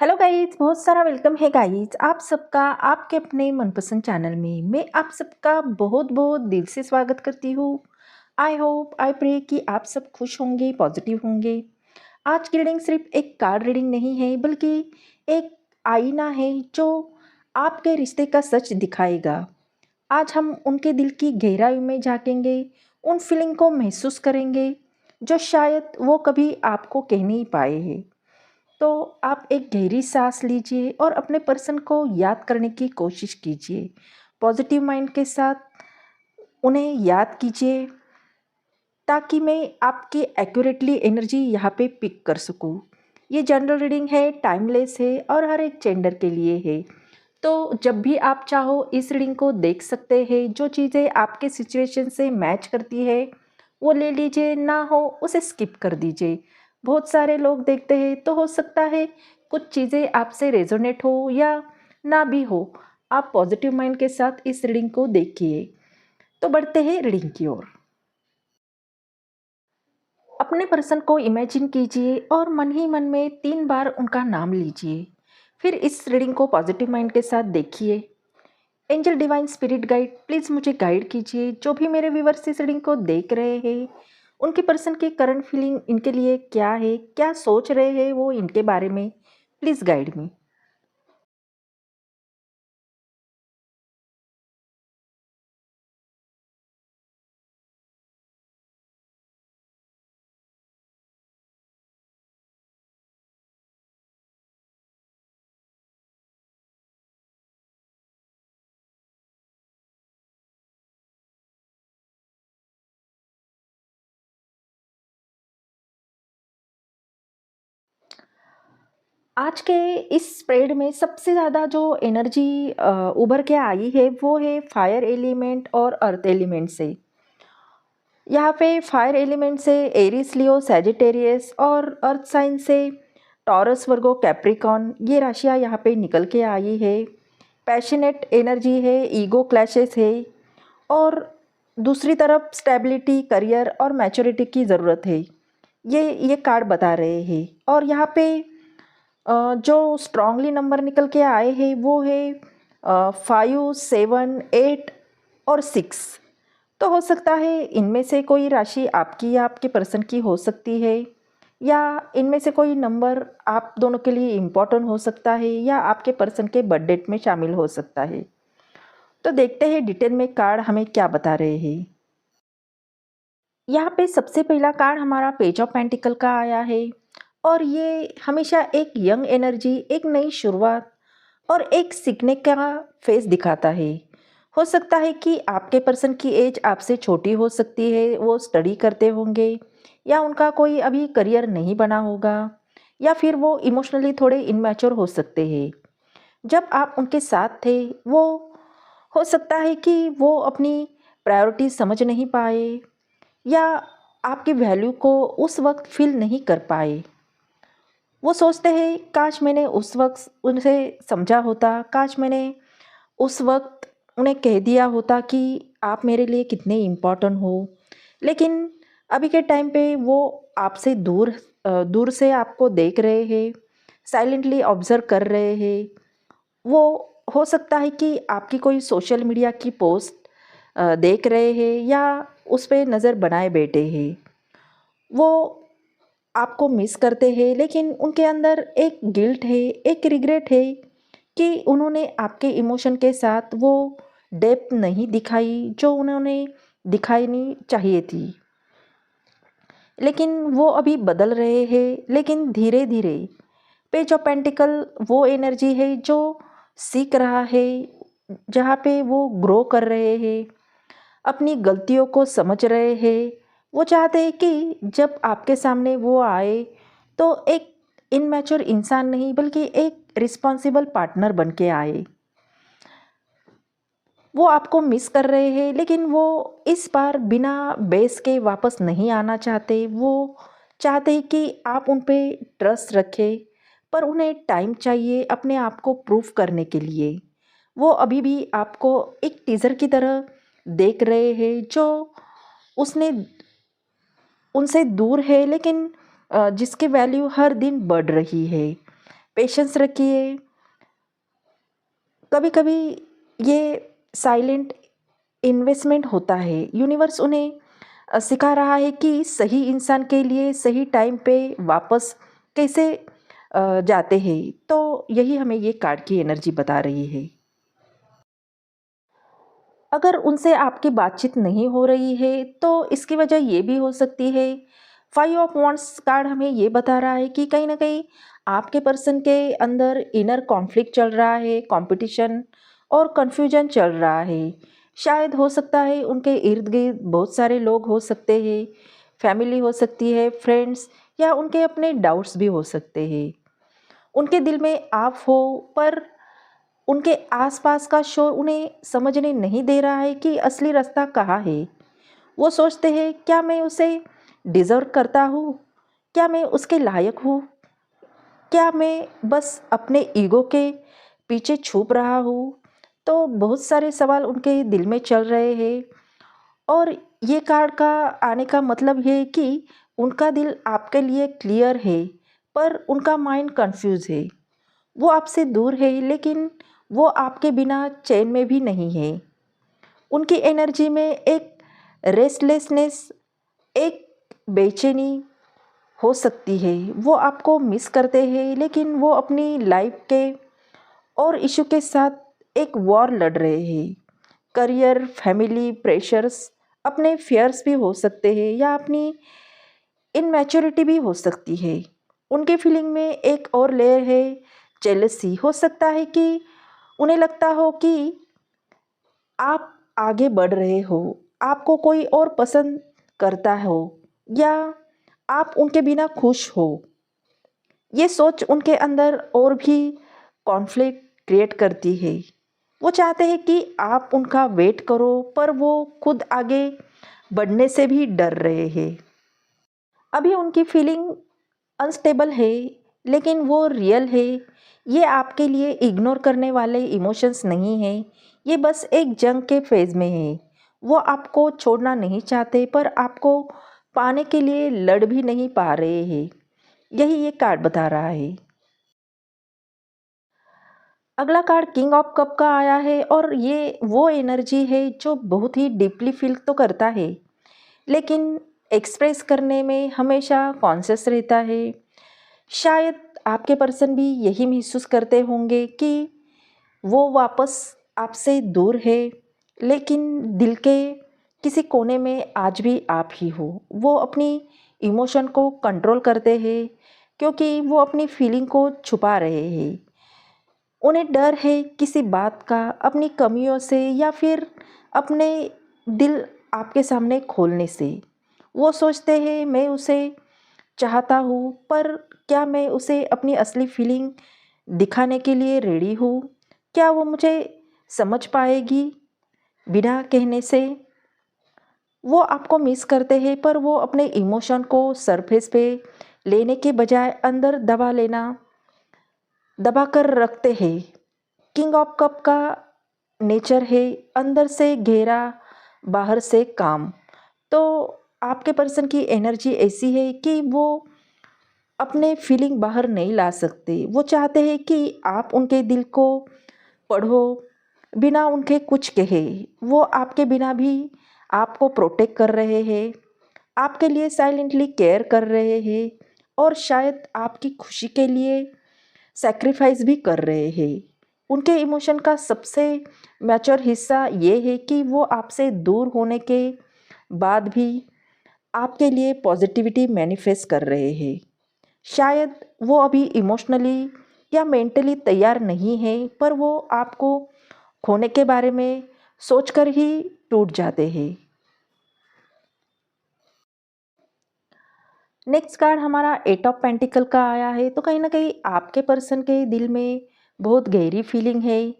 Hello guys, बहुत सारा welcome है गाइस आप सबका आपके अपने मनपसंद चैनल में। मैं आप सबका बहुत बहुत दिल से स्वागत करती हूँ। आई होप आई प्रे कि आप सब खुश होंगे, पॉजिटिव होंगे। आज की रीडिंग सिर्फ एक कार्ड रीडिंग नहीं है, बल्कि एक आईना है जो आपके रिश्ते का सच दिखाएगा। आज हम उनके दिल की गहराई में झाँकेंगे, उन फीलिंग को महसूस करेंगे जो शायद वो कभी आपको कह नहीं पाए हैं। तो आप एक गहरी सांस लीजिए और अपने पर्सन को याद करने की कोशिश कीजिए। पॉजिटिव माइंड के साथ उन्हें याद कीजिए ताकि मैं आपकी एक्यूरेटली एनर्जी यहाँ पे पिक कर सकूँ। ये जनरल रीडिंग है, टाइमलेस है और हर एक जेंडर के लिए है। तो जब भी आप चाहो इस रीडिंग को देख सकते हैं। जो चीज़ें आपके सिचुएशन से मैच करती है वो ले लीजिए, ना हो उसे स्किप कर दीजिए। बहुत सारे लोग देखते हैं तो हो सकता है कुछ चीज़ें आपसे रेजोनेट हो या ना भी हो। आप पॉजिटिव माइंड के साथ इस रीडिंग को देखिए। तो बढ़ते हैं रीडिंग की ओर। अपने पर्सन को इमेजिन कीजिए और मन ही मन में 3 बार उनका नाम लीजिए। फिर इस रीडिंग को पॉजिटिव माइंड के साथ देखिए। Angel divine spirit guide please मुझे गाइड कीजिए। जो भी मेरे व्यूवर्स इस रीडिंग को देख रहे हैं, उनके पर्सन की करंट फीलिंग इनके लिए क्या है, क्या सोच रहे हैं वो इनके बारे में, प्लीज़ गाइड मी। आज के इस स्प्रेड में सबसे ज़्यादा जो एनर्जी उभर के आई है वो है फायर एलिमेंट और अर्थ एलिमेंट से। यहाँ पे फायर एलिमेंट से एरिस, लियो, सैजिटेरियस और अर्थ साइन से टॉरस, वर्गो, कैप्रिकॉन, ये राशियाँ यहाँ पे निकल के आई है। पैशनेट एनर्जी है, ईगो क्लैशेस है और दूसरी तरफ स्टेबिलिटी, करियर और मैच्योरिटी की ज़रूरत है। ये कार्ड बता रहे हैं। और यहाँ पे जो स्ट्रांगली नंबर निकल के आए हैं वो है 5, 7, 8 और 6। तो हो सकता है इनमें से कोई राशि आपकी या आपके पर्सन की हो सकती है, या इनमें से कोई नंबर आप दोनों के लिए इम्पोर्टेंट हो सकता है, या आपके पर्सन के बर्थ डेट में शामिल हो सकता है। तो देखते हैं डिटेल में कार्ड हमें क्या बता रहे हैं। यहाँ पे सबसे पहला कार्ड हमारा पेज ऑफ पेंटिकल का आया है और ये हमेशा एक यंग एनर्जी, एक नई शुरुआत और एक सीखने का फेस दिखाता है। हो सकता है कि आपके पर्सन की एज आपसे छोटी हो सकती है, वो स्टडी करते होंगे या उनका कोई अभी करियर नहीं बना होगा, या फिर वो इमोशनली थोड़े इनमैच्योर हो सकते हैं। जब आप उनके साथ थे वो हो सकता है कि वो अपनी प्रायोरिटी समझ नहीं पाए या आपकी वैल्यू को उस वक्त फील नहीं कर पाए। वो सोचते हैं काश मैंने उस वक्त उनसे समझा होता, काश मैंने उस वक्त उन्हें कह दिया होता कि आप मेरे लिए कितने इम्पोर्टेंट हो। लेकिन अभी के टाइम पे वो आपसे दूर से आपको देख रहे हैं, साइलेंटली ऑब्जर्व कर रहे हैं। वो हो सकता है कि आपकी कोई सोशल मीडिया की पोस्ट देख रहे हैं या उस पे नज़र बनाए बैठे हैं। वो आपको मिस करते हैं, लेकिन उनके अंदर एक गिल्ट है, एक रिग्रेट है कि उन्होंने आपके इमोशन के साथ वो डेप्थ नहीं दिखाई जो उन्होंने दिखानी चाहिए थी। लेकिन वो अभी बदल रहे हैं, लेकिन धीरे धीरे। पेज ऑफ पेंटिकल वो एनर्जी है जो सीख रहा है, जहाँ पे वो ग्रो कर रहे हैं, अपनी गलतियों को समझ रहे हैं। वो चाहते हैं कि जब आपके सामने वो आए तो एक इनमैच्योर इंसान नहीं, बल्कि एक रिस्पॉन्सिबल पार्टनर बन के आए। वो आपको मिस कर रहे हैं, लेकिन वो इस बार बिना बेस के वापस नहीं आना चाहते। वो चाहते हैं कि आप उन पे ट्रस्ट रखें, पर उन्हें टाइम चाहिए अपने आप को प्रूफ करने के लिए। वो अभी भी आपको एक टीज़र की तरह देख रहे हैं जो उसने उनसे दूर है, लेकिन जिसकी वैल्यू हर दिन बढ़ रही है। पेशेंस रखिए। कभी-कभी ये साइलेंट इन्वेस्टमेंट होता है। यूनिवर्स उन्हें सिखा रहा है कि सही इंसान के लिए सही टाइम पे वापस कैसे जाते हैं। तो यही हमें ये कार्ड की एनर्जी बता रही है। अगर उनसे आपकी बातचीत नहीं हो रही है तो इसकी वजह ये भी हो सकती है। 5 ऑफ वांड्स कार्ड हमें ये बता रहा है कि कहीं न कहीं आपके पर्सन के अंदर इनर कॉन्फ्लिक्ट चल रहा है, कॉम्पिटिशन और कन्फ्यूजन चल रहा है। शायद हो सकता है उनके इर्द-गिर्द बहुत सारे लोग हो सकते हैं, फैमिली हो सकती है, फ्रेंड्स या उनके अपने डाउट्स भी हो सकते हैं। उनके दिल में आप हो पर उनके आसपास का शोर उन्हें समझने नहीं दे रहा है कि असली रास्ता कहाँ है। वो सोचते हैं क्या मैं उसे डिज़र्व करता हूँ? क्या मैं उसके लायक हूँ? क्या मैं बस अपने ईगो के पीछे छुप रहा हूँ? तो बहुत सारे सवाल उनके दिल में चल रहे हैं और ये कार्ड का आने का मतलब है कि उनका दिल आपके लिए क्लियर है, पर उनका माइंड कन्फ्यूज़ है। वो आपसे दूर है लेकिन वो आपके बिना चैन में भी नहीं है। उनकी एनर्जी में एक रेस्टलेसनेस, एक बेचैनी हो सकती है। वो आपको मिस करते हैं लेकिन वो अपनी लाइफ के और इश्यू के साथ एक वॉर लड़ रहे हैं। करियर, फैमिली, प्रेशर्स, अपने फियर्स भी हो सकते हैं या अपनी इनमैच्योरिटी भी हो सकती है। उनके फीलिंग में एक और लेयर है जेलसी। हो सकता है कि उन्हें लगता हो कि आप आगे बढ़ रहे हो, आपको कोई और पसंद करता हो या आप उनके बिना खुश हो। ये सोच उनके अंदर और भी कॉन्फ्लिक्ट क्रिएट करती है। वो चाहते हैं कि आप उनका वेट करो पर वो खुद आगे बढ़ने से भी डर रहे हैं। अभी उनकी फीलिंग अनस्टेबल है लेकिन वो रियल है। ये आपके लिए इग्नोर करने वाले इमोशंस नहीं हैं, ये बस एक जंग के फेज़ में है। वो आपको छोड़ना नहीं चाहते पर आपको पाने के लिए लड़ भी नहीं पा रहे हैं। यही ये कार्ड बता रहा है। अगला कार्ड किंग ऑफ कप का आया है और ये वो एनर्जी है जो बहुत ही डीपली फील तो करता है लेकिन एक्सप्रेस करने में हमेशा कॉन्शियस रहता है। शायद आपके पर्सन भी यही महसूस करते होंगे कि वो वापस आपसे दूर है लेकिन दिल के किसी कोने में आज भी आप ही हो। वो अपनी इमोशन को कंट्रोल करते हैं क्योंकि वो अपनी फीलिंग को छुपा रहे हैं। उन्हें डर है किसी बात का, अपनी कमियों से या फिर अपने दिल आपके सामने खोलने से। वो सोचते हैं मैं उसे चाहता हूँ पर क्या मैं उसे अपनी असली फीलिंग दिखाने के लिए रेडी हूँ? क्या वो मुझे समझ पाएगी बिना कहने से? वो आपको मिस करते हैं पर वो अपने इमोशन को सरफेस पे लेने के बजाय अंदर दबा कर रखते हैं। किंग ऑफ कप का नेचर है अंदर से घेरा, बाहर से काम। तो आपके पर्सन की एनर्जी ऐसी है कि वो अपने फीलिंग बाहर नहीं ला सकते। वो चाहते हैं कि आप उनके दिल को पढ़ो बिना उनके कुछ कहे। वो आपके बिना भी आपको प्रोटेक्ट कर रहे हैं, आपके लिए साइलेंटली केयर कर रहे हैं और शायद आपकी खुशी के लिए सैक्रिफाइस भी कर रहे हैं। उनके इमोशन का सबसे मैच्योर हिस्सा ये है कि वो आपसे दूर होने के बाद भी आपके लिए पॉजिटिविटी मैनिफेस्ट कर रहे हैं। शायद वो अभी इमोशनली या मेंटली तैयार नहीं है पर वो आपको खोने के बारे में सोचकर ही टूट जाते हैं। नेक्स्ट कार्ड हमारा एट ऑफ पेंटिकल का आया है। तो कहीं ना कहीं आपके पर्सन के दिल में बहुत गहरी फीलिंग है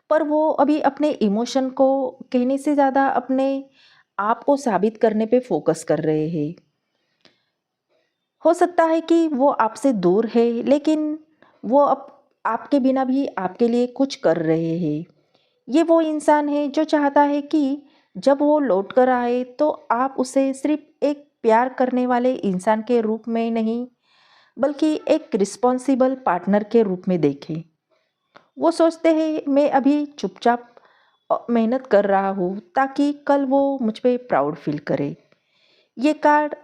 पर वो अभी अपने इमोशन को कहने से ज़्यादा अपने आप को साबित करने पे फोकस कर रहे हैं। हो सकता है कि वो आपसे दूर है लेकिन वो अब आपके बिना भी आपके लिए कुछ कर रहे हैं। ये वो इंसान है जो चाहता है कि जब वो लौट कर आए तो आप उसे सिर्फ एक प्यार करने वाले इंसान के रूप में नहीं बल्कि एक रिस्पॉन्सिबल पार्टनर के रूप में देखें। वो सोचते हैं मैं अभी चुपचाप मेहनत कर रहा हूँ ताकि कल वो मुझ पे प्राउड फील करे। ये कार्ड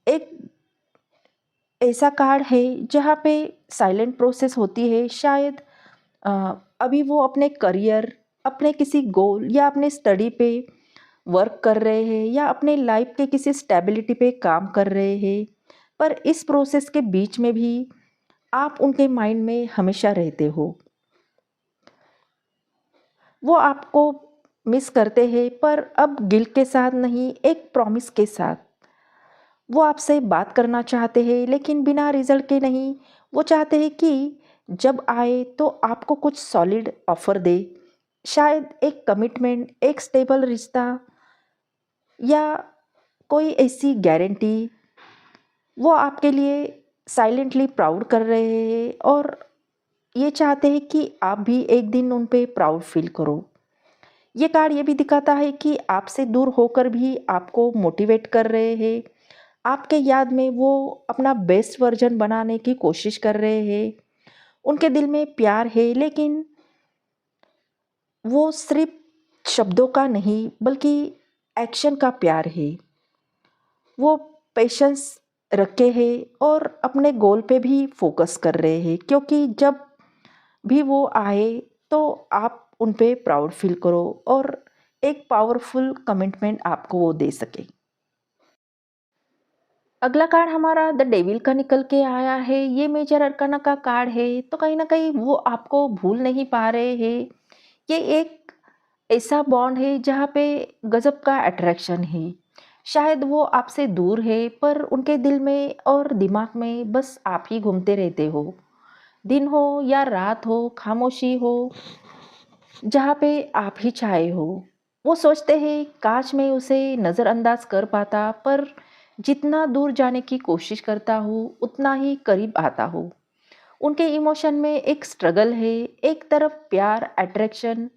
एक ऐसा कार्ड है जहाँ पे साइलेंट प्रोसेस होती है। शायद अ, अभी वो अपने करियर, अपने किसी गोल या अपने स्टडी पे वर्क कर रहे हैं या अपने लाइफ के किसी स्टेबिलिटी पे काम कर रहे हैं। पर इस प्रोसेस के बीच में भी आप उनके माइंड में हमेशा रहते हो। वो आपको मिस करते हैं पर अब गिल्ट के साथ नहीं, एक प्रॉमिस के साथ। वो आपसे बात करना चाहते हैं लेकिन बिना रिजल्ट के नहीं। वो चाहते हैं कि जब आए तो आपको कुछ सॉलिड ऑफर दे। शायद एक कमिटमेंट, एक स्टेबल रिश्ता या कोई ऐसी गारंटी। वो आपके लिए साइलेंटली प्राउड कर रहे हैं और ये चाहते हैं कि आप भी एक दिन उन पे प्राउड फील करो। ये कार्ड ये भी दिखाता है कि आपसे दूर होकर भी आपको मोटिवेट कर रहे हैं। आपके याद में वो अपना बेस्ट वर्जन बनाने की कोशिश कर रहे हैं। उनके दिल में प्यार है लेकिन वो सिर्फ शब्दों का नहीं बल्कि एक्शन का प्यार है। वो पेशेंस रखे हैं और अपने गोल पे भी फोकस कर रहे हैं क्योंकि जब भी वो आए तो आप उन पे प्राउड फील करो और एक पावरफुल कमिटमेंट आपको वो दे सके। अगला कार्ड हमारा द डेविल का निकल के आया है। ये मेजर अरकाना का कार्ड है तो कहीं ना कहीं वो आपको भूल नहीं पा रहे हैं। ये एक ऐसा बॉन्ड है जहाँ पे गजब का अट्रैक्शन है। शायद वो आपसे दूर है पर उनके दिल में और दिमाग में बस आप ही घूमते रहते हो। दिन हो या रात हो, खामोशी हो, जहाँ पे आप ही चाहे हो। वो सोचते हैं काश मैं उसे नज़रअंदाज कर पाता पर जितना दूर जाने की कोशिश करता हूँ उतना ही करीब आता हूँ। उनके इमोशन में एक स्ट्रगल है। एक तरफ प्यार, अट्रैक्शन,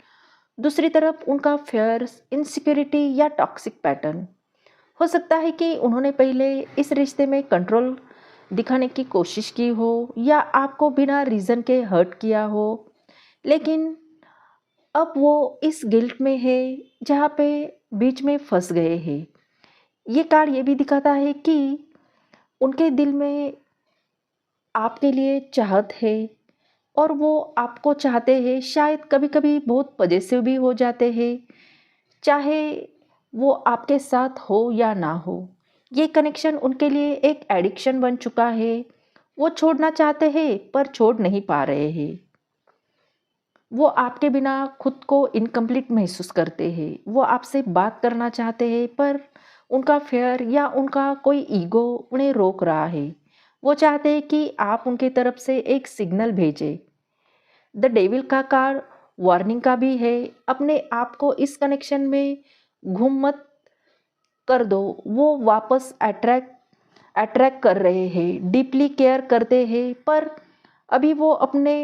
दूसरी तरफ उनका फियर्स, इनसिक्योरिटी या टॉक्सिक पैटर्न। हो सकता है कि उन्होंने पहले इस रिश्ते में कंट्रोल दिखाने की कोशिश की हो या आपको बिना रीज़न के हर्ट किया हो। लेकिन अब वो इस गिल्ट में है जहाँ पे बीच में फंस गए हैं। ये कार्ड ये भी दिखाता है कि उनके दिल में आपके लिए चाहत है और वो आपको चाहते हैं। शायद कभी-कभी बहुत पजेसिव भी हो जाते हैं, चाहे वो आपके साथ हो या ना हो। ये कनेक्शन उनके लिए एक एडिक्शन बन चुका है। वो छोड़ना चाहते हैं पर छोड़ नहीं पा रहे हैं। वो आपके बिना खुद को इनकम्प्लीट महसूस करते हैं। वो आपसे बात करना चाहते हैं पर उनका फ़ियर या उनका कोई ईगो उन्हें रोक रहा है। वो चाहते हैं कि आप उनकी तरफ से एक सिग्नल भेजें। द डेविल का कार्ड वार्निंग का भी है। अपने आप को इस कनेक्शन में गुम मत कर दो। वो वापस अट्रैक्ट कर रहे हैं, डीपली केयर करते हैं पर अभी वो अपने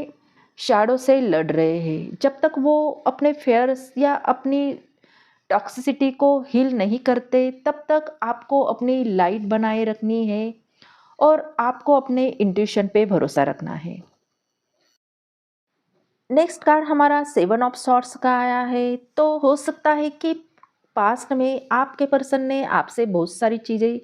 शैडो से लड़ रहे हैं। जब तक वो अपने फेयर्स या अपनी टॉक्सिसिटी को हील नहीं करते तब तक आपको अपनी लाइट बनाए रखनी है और आपको अपने इंट्यूशन पे भरोसा रखना है। नेक्स्ट कार्ड हमारा सेवन ऑफ सॉर्ड्स का आया है। तो हो सकता है कि पास्ट में आपके पर्सन ने आपसे बहुत सारी चीज़ें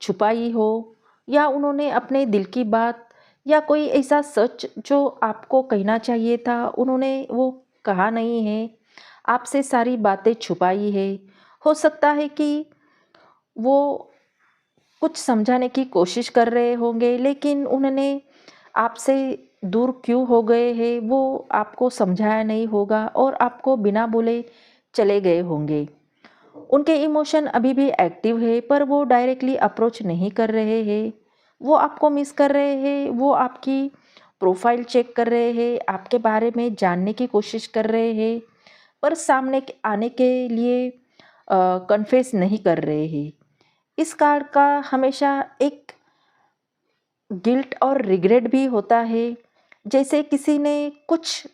छुपाई हो या उन्होंने अपने दिल की बात या कोई ऐसा सच जो आपको कहना चाहिए था उन्होंने वो कहा नहीं है। आपसे सारी बातें छुपाई है। हो सकता है कि वो कुछ समझाने की कोशिश कर रहे होंगे लेकिन उन्होंने आपसे दूर क्यों हो गए हैं वो आपको समझाया नहीं होगा और आपको बिना बोले चले गए होंगे। उनके इमोशन अभी भी एक्टिव है पर वो डायरेक्टली अप्रोच नहीं कर रहे हैं। वो आपको मिस कर रहे हैं। वो आपकी प्रोफाइल चेक कर रहे हैं, आपके बारे में जानने की कोशिश कर रहे हैं पर सामने आने के लिए कन्फेस नहीं कर रहे हैं। इस कार्ड का हमेशा एक गिल्ट और रिग्रेट भी होता है, जैसे किसी ने कुछ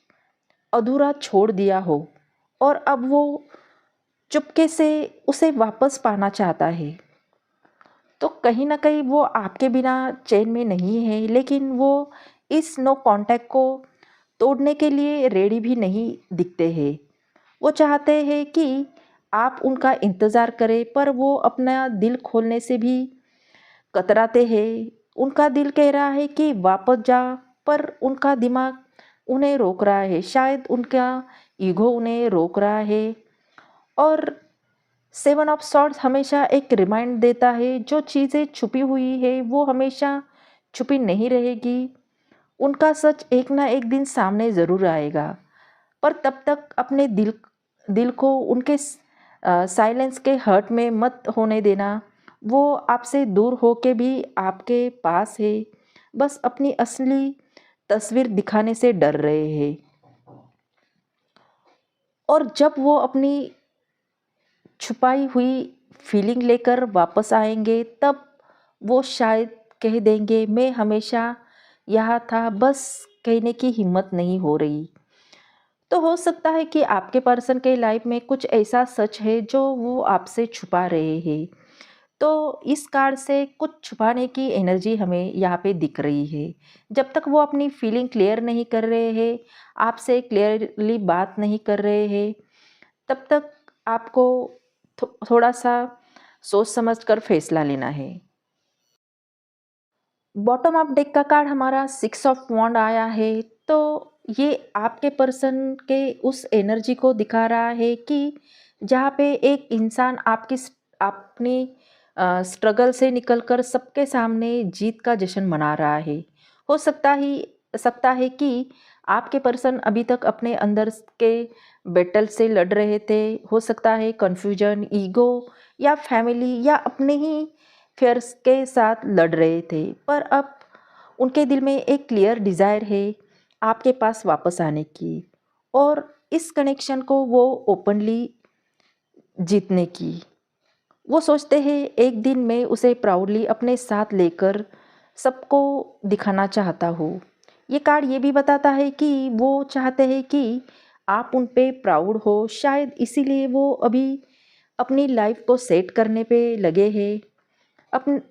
अधूरा छोड़ दिया हो और अब वो चुपके से उसे वापस पाना चाहता है। तो कहीं न कहीं वो आपके बिना चैन में नहीं है, लेकिन वो इस नो कॉन्टैक्ट को तोड़ने के लिए रेडी भी नहीं दिखते हैं। वो चाहते हैं कि आप उनका इंतज़ार करें, पर वो अपना दिल खोलने से भी कतराते हैं। उनका दिल कह रहा है कि वापस जा, पर उनका दिमाग उन्हें रोक रहा है। शायद उनका ईगो उन्हें रोक रहा है। और सेवन ऑफ सॉर्ड्स हमेशा एक रिमाइंड देता है, जो चीज़ें छुपी हुई है वो हमेशा छुपी नहीं रहेगी। उनका सच एक ना एक दिन सामने ज़रूर आएगा, पर तब तक अपने दिल दिल को उनके साइलेंस के हर्ट में मत होने देना। वो आपसे दूर होके भी आपके पास है, बस अपनी असली तस्वीर दिखाने से डर रहे हैं। और जब वो अपनी छुपाई हुई फीलिंग लेकर वापस आएंगे, तब वो शायद कह देंगे, मैं हमेशा यहाँ था, बस कहने की हिम्मत नहीं हो रही। तो हो सकता है कि आपके पर्सन के लाइफ में कुछ ऐसा सच है जो वो आपसे छुपा रहे हैं। तो इस कार्ड से कुछ छुपाने की एनर्जी हमें यहाँ पे दिख रही है। जब तक वो अपनी फीलिंग क्लियर नहीं कर रहे हैं, आपसे क्लियरली बात नहीं कर रहे हैं, तब तक आपको थोड़ा सा सोच समझ कर फैसला लेना है। बॉटम ऑफ डेक का कार्ड हमारा सिक्स ऑफ वॉन्ड आया है। तो ये आपके पर्सन के उस एनर्जी को दिखा रहा है कि जहाँ पे एक इंसान अपनी स्ट्रगल से निकलकर सबके सामने जीत का जश्न मना रहा है। हो सकता है कि आपके पर्सन अभी तक अपने अंदर के बैटल से लड़ रहे थे। हो सकता है कन्फ्यूजन, ईगो या फैमिली या अपने ही फियर्स के साथ लड़ रहे थे, पर अब उनके दिल में एक क्लियर डिज़ायर है आपके पास वापस आने की, और इस कनेक्शन को वो ओपनली जीतने की। वो सोचते हैं एक दिन मैं उसे प्राउडली अपने साथ लेकर सबको दिखाना चाहता हूँ। ये कार्ड ये भी बताता है कि वो चाहते हैं कि आप उन पे प्राउड हो। शायद इसीलिए वो अभी अपनी लाइफ को सेट करने पे लगे हैं, अपन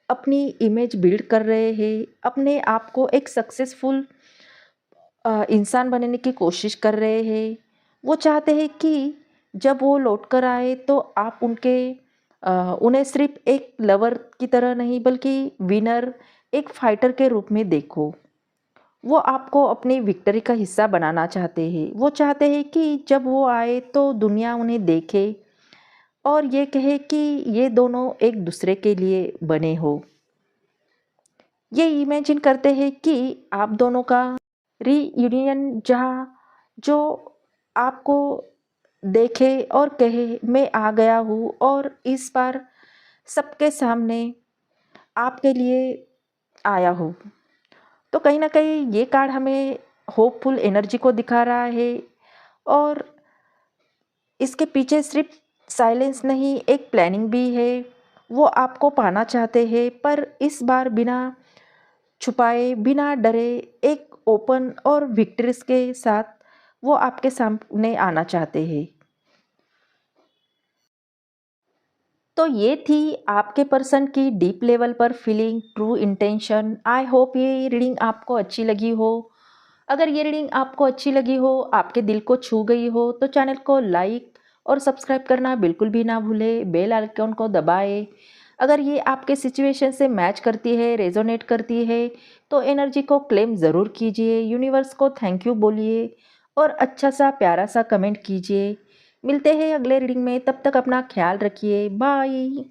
अपनी इमेज बिल्ड कर रहे हैं, अपने आप को एक सक्सेसफुल इंसान बनने की कोशिश कर रहे हैं। वो चाहते हैं कि जब वो लौट कर आए तो आप उन्हें सिर्फ एक लवर की तरह नहीं, बल्कि विनर, एक फाइटर के रूप में देखो। वो आपको अपनी विक्ट्री का हिस्सा बनाना चाहते हैं। वो चाहते हैं कि जब वो आए तो दुनिया उन्हें देखे और ये कहे कि ये दोनों एक दूसरे के लिए बने हो। ये इमेजिन करते हैं कि आप दोनों का रीयूनियन, जहाँ जो आपको देखे और कहे मैं आ गया हूँ और इस बार सबके सामने आपके लिए आया हूँ। तो कहीं ना कहीं ये कार्ड हमें होपफुल एनर्जी को दिखा रहा है, और इसके पीछे सिर्फ साइलेंस नहीं, एक प्लानिंग भी है। वो आपको पाना चाहते हैं, पर इस बार बिना छुपाए, बिना डरे, एक ओपन और विक्ट्रीज के साथ वो आपके सामने आना चाहते हैं। तो ये थी आपके पर्सन की डीप लेवल पर feeling, true intention. I hope ये रीडिंग आपको अच्छी लगी हो। अगर ये रीडिंग आपको अच्छी लगी हो, आपके दिल को छू गई हो, तो चैनल को लाइक और सब्सक्राइब करना बिल्कुल भी ना भूलें। बेल आइकन को दबाएं। अगर ये आपके सिचुएशन से मैच करती है, रेजोनेट करती है, तो एनर्जी को क्लेम ज़रूर कीजिए। यूनिवर्स को थैंक यू बोलिए और अच्छा सा प्यारा सा कमेंट कीजिए। मिलते हैं अगले रीडिंग में, तब तक अपना ख्याल रखिए। बाय।